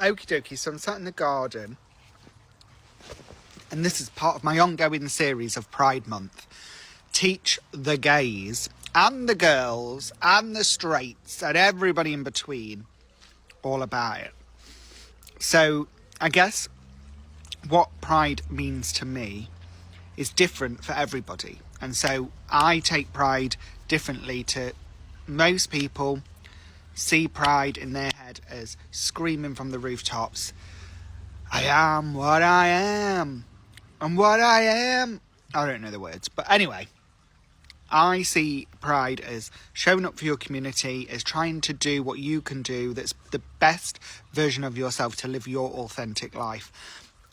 Okie dokie, so I'm sat in the garden, and this is part of my ongoing series of Pride Month. Teach the gays and the girls and the straights and everybody in between all about it. So I guess what pride means to me is different for everybody. And so I take pride differently to most people. See pride in their head as screaming from the rooftops, I am what I am, and what I am. I don't know the words, but anyway, I see pride as showing up for your community, as trying to do what you can do that's the best version of yourself to live your authentic life.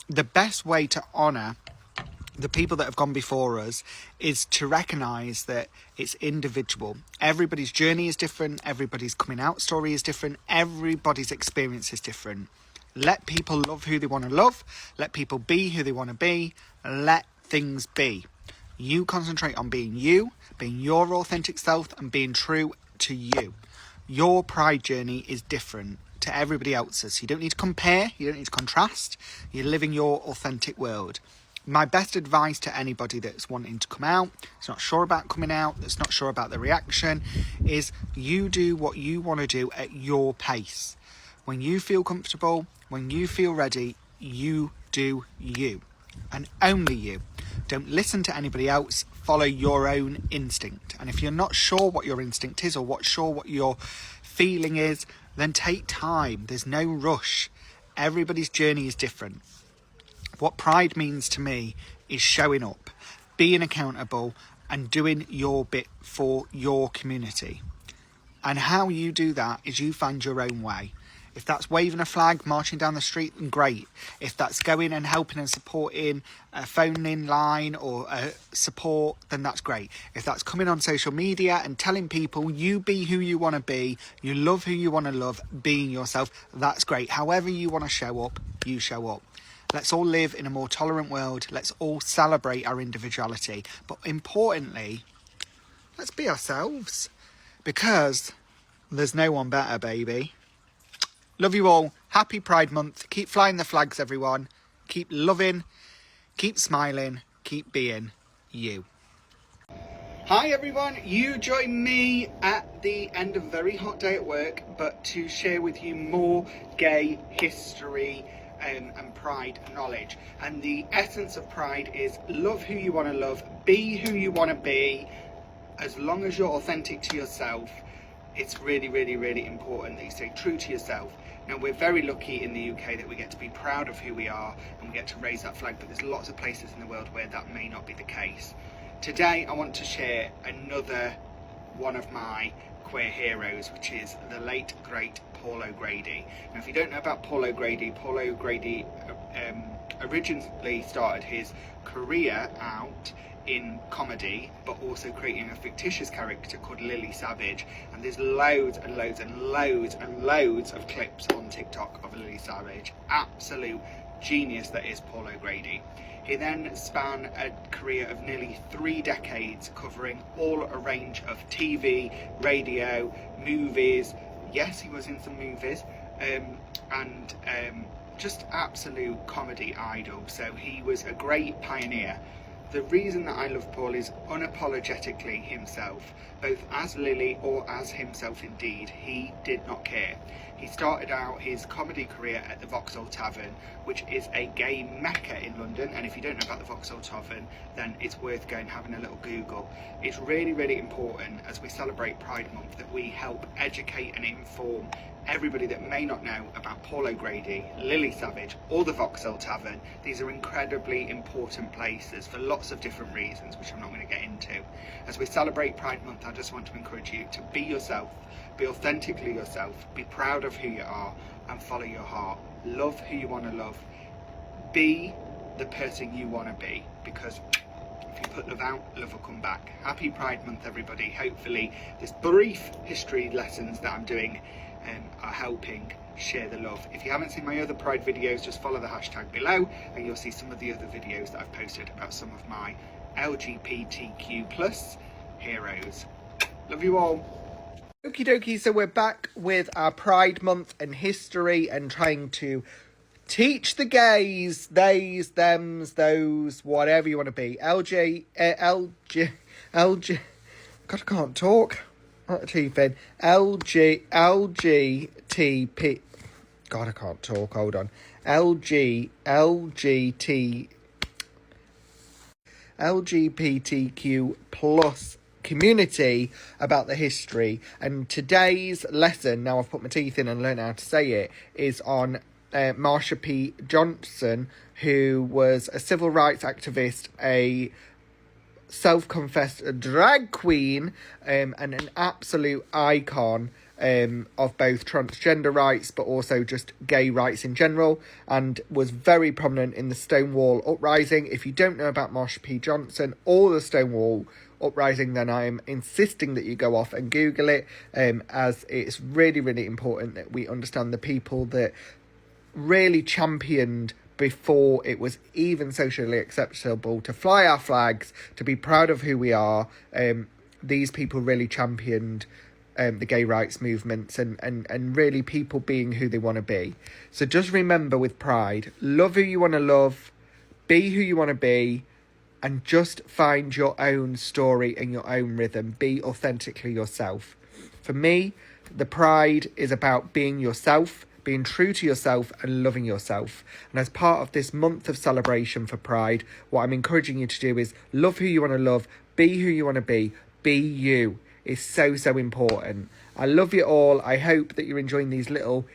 The best way to honour the people that have gone before us is to recognise that it's individual. Everybody's journey is different, everybody's coming out story is different, everybody's experience is different. Let people love who they want to love, let people be who they want to be, let things be. You concentrate on being you, being your authentic self, and being true to you. Your pride journey is different to everybody else's. You don't need to compare, you don't need to contrast, you're living your authentic world. My best advice to anybody that's wanting to come out, that's not sure about coming out, that's not sure about the reaction, is you do what you want to do at your pace. When you feel comfortable, when you feel ready, you do you. And only you. Don't listen to anybody else, follow your own instinct. And if you're not sure what your instinct is or what your feeling is, then take time. There's no rush. Everybody's journey is different. What pride means to me is showing up, being accountable, and doing your bit for your community. And how you do that is you find your own way. If that's waving a flag, marching down the street, then great. If that's going and helping and supporting a phone-in line or a support, then that's great. If that's coming on social media and telling people you be who you want to be, you love who you want to love, being yourself, that's great. However you want to show up, you show up. Let's all live in a more tolerant world. Let's all celebrate our individuality. But importantly, let's be ourselves. Because there's no one better, baby. Love you all. Happy Pride Month. Keep flying the flags, everyone. Keep loving. Keep smiling. Keep being you. Hi, everyone. You join me at the end of a very hot day at work, but to share with you more gay history and pride knowledge. And the essence of pride is love who you want to love, be who you want to be. As long as you're authentic to yourself, it's really, really, really important that you stay true to yourself. Now, we're very lucky in the UK that we get to be proud of who we are and we get to raise that flag, but there's lots of places in the world where that may not be the case. Today, I want to share another one of my queer heroes, which is the late, great Paul O'Grady. Now, if you don't know about Paul O'Grady originally started his career out in comedy, but also creating a fictitious character called Lily Savage, and there's loads and loads and loads and loads of clips on TikTok of Lily Savage. Absolute genius that is Paul O'Grady. He then span a career of nearly 3 decades, covering all a range of TV, radio, movies. Yes, he was in some movies, and just absolute comedy idol. So he was a great pioneer. The reason that I love Paul is unapologetically himself, both as Lily or as himself indeed. He did not care. He started out his comedy career at the Vauxhall Tavern, which is a gay mecca in London. And if you don't know about the Vauxhall Tavern, then it's worth going and having a little Google. It's really, really important as we celebrate Pride Month that we help educate and inform everybody that may not know about Paul O'Grady, Lily Savage, or the Vauxhall Tavern. These are incredibly important places for lots of different reasons, which I'm not going to get into. As we celebrate Pride Month, I just want to encourage you to be yourself, be authentically yourself, be proud of who you are, and follow your heart. Love who you want to love. Be the person you want to be, because if you put love out, love will come back. Happy Pride Month, everybody. Hopefully this brief history lessons that I'm doing are helping share the love. If you haven't seen my other Pride videos, just follow the hashtag below and you'll see some of the other videos that I've posted about some of my LGBTQ+ heroes. Love you all. Okie dokie, so we're back with our Pride Month and history and trying to teach the gays, theys, thems, those, whatever you want to be. LG, God, I can't talk. Not a teeth in. LGTP. God, I can't talk. Hold on. LGBTQ plus community about the history. And today's lesson, now I've put my teeth in and learned how to say it, is on Marsha P. Johnson, who was a civil rights activist, a self-confessed drag queen, and an absolute icon of both transgender rights but also just gay rights in general, and was very prominent in the Stonewall Uprising. If you don't know about Marsha P. Johnson or the Stonewall Uprising, then I am insisting that you go off and Google it, as it's really, really important that we understand the people that really championed before it was even socially acceptable to fly our flags, to be proud of who we are. These people really championed the gay rights movements and really people being who they want to be. So just remember with Pride, love who you want to love, be who you want to be, and just find your own story and your own rhythm. Be authentically yourself. For me, the Pride is about being yourself, being true to yourself and loving yourself. And as part of this month of celebration for Pride, what I'm encouraging you to do is love who you want to love, be who you want to be you. It's so, so important. I love you all. I hope that you're enjoying these little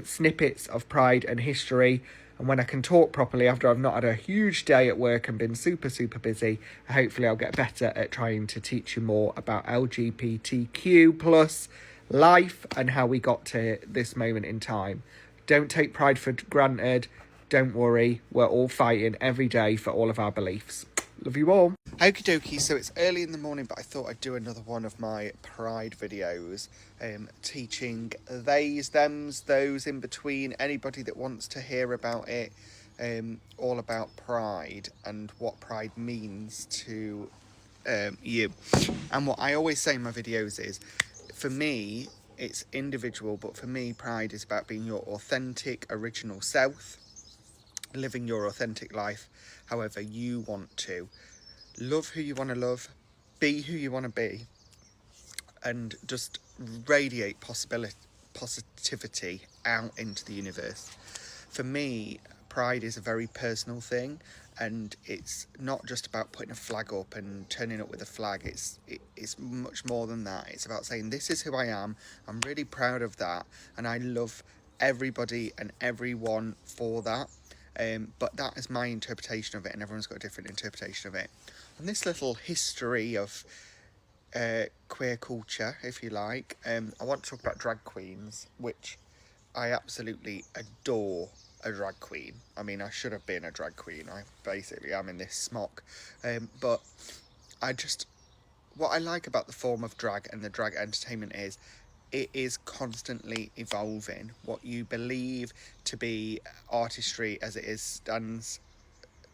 snippets of Pride and history. And when I can talk properly after I've not had a huge day at work and been super, super busy, hopefully I'll get better at trying to teach you more about LGBTQ plus life and how we got to this moment in time. Don't take Pride for granted. Don't worry. We're all fighting every day for all of our beliefs. Love you all. Okie dokie, so it's early in the morning, but I thought I'd do another one of my Pride videos, teaching theys, thems, those in between, anybody that wants to hear about it, all about Pride and what Pride means to you. And what I always say in my videos is, for me, it's individual, but for me, Pride is about being your authentic, original self, living your authentic life however you want to. Love who you want to love, be who you want to be, and just radiate positivity out into the universe. For me, Pride is a very personal thing, and it's not just about putting a flag up and turning up with a flag. It's much more than that. It's about saying, this is who I am, I'm really proud of that, and I love everybody and everyone for that. But that is my interpretation of it, and everyone's got a different interpretation of it. On this little history of queer culture, if you like, I want to talk about drag queens, which I absolutely adore. A drag queen. I mean, I should have been a drag queen. I basically am in this smock. But what I like about the form of drag and the drag entertainment is, it is constantly evolving. What you believe to be artistry as it stands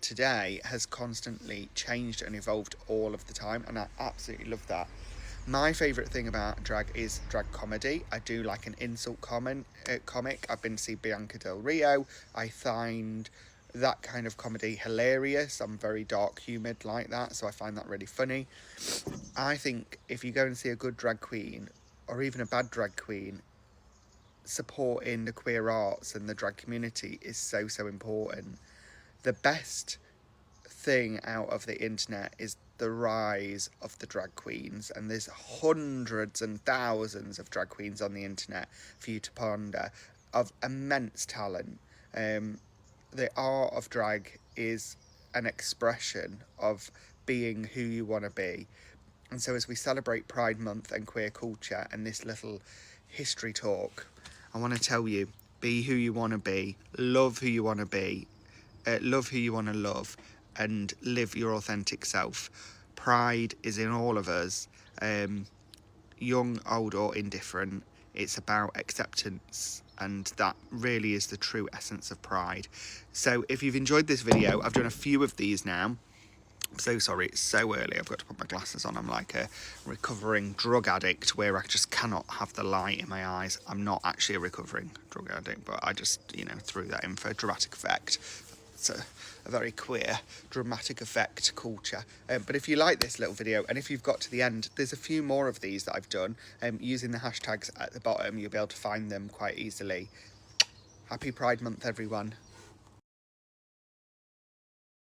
today has constantly changed and evolved all of the time, and I absolutely love that. My favourite thing about drag is drag comedy. I do like an insult comic. I've been to see Bianca Del Rio. I find that kind of comedy hilarious. I'm very dark humoured like that, so I find that really funny. I think if you go and see a good drag queen, or even a bad drag queen, supporting the queer arts and the drag community is so, so important. The best thing out of the internet is the rise of the drag queens, and there's hundreds and thousands of drag queens on the internet for you to ponder, of immense talent. The art of drag is an expression of being who you want to be. And so as we celebrate Pride Month and queer culture and this little history talk, I want to tell you, be who you want to be, love who you want to be, love who you want to love, and live your authentic self. Pride is in all of us, young, old or indifferent. It's about acceptance, and that really is the true essence of Pride. So if you've enjoyed this video, I've done a few of these now. I'm so sorry, it's so early. I've got to put my glasses on. I'm like a recovering drug addict where I just cannot have the light in my eyes. I'm not actually a recovering drug addict, but I just, you know, threw that in for dramatic effect. It's a very queer dramatic effect culture. But if you like this little video, and if you've got to the end, there's a few more of these that I've done. Using the hashtags at the bottom, you'll be able to find them quite easily. Happy Pride Month, everyone.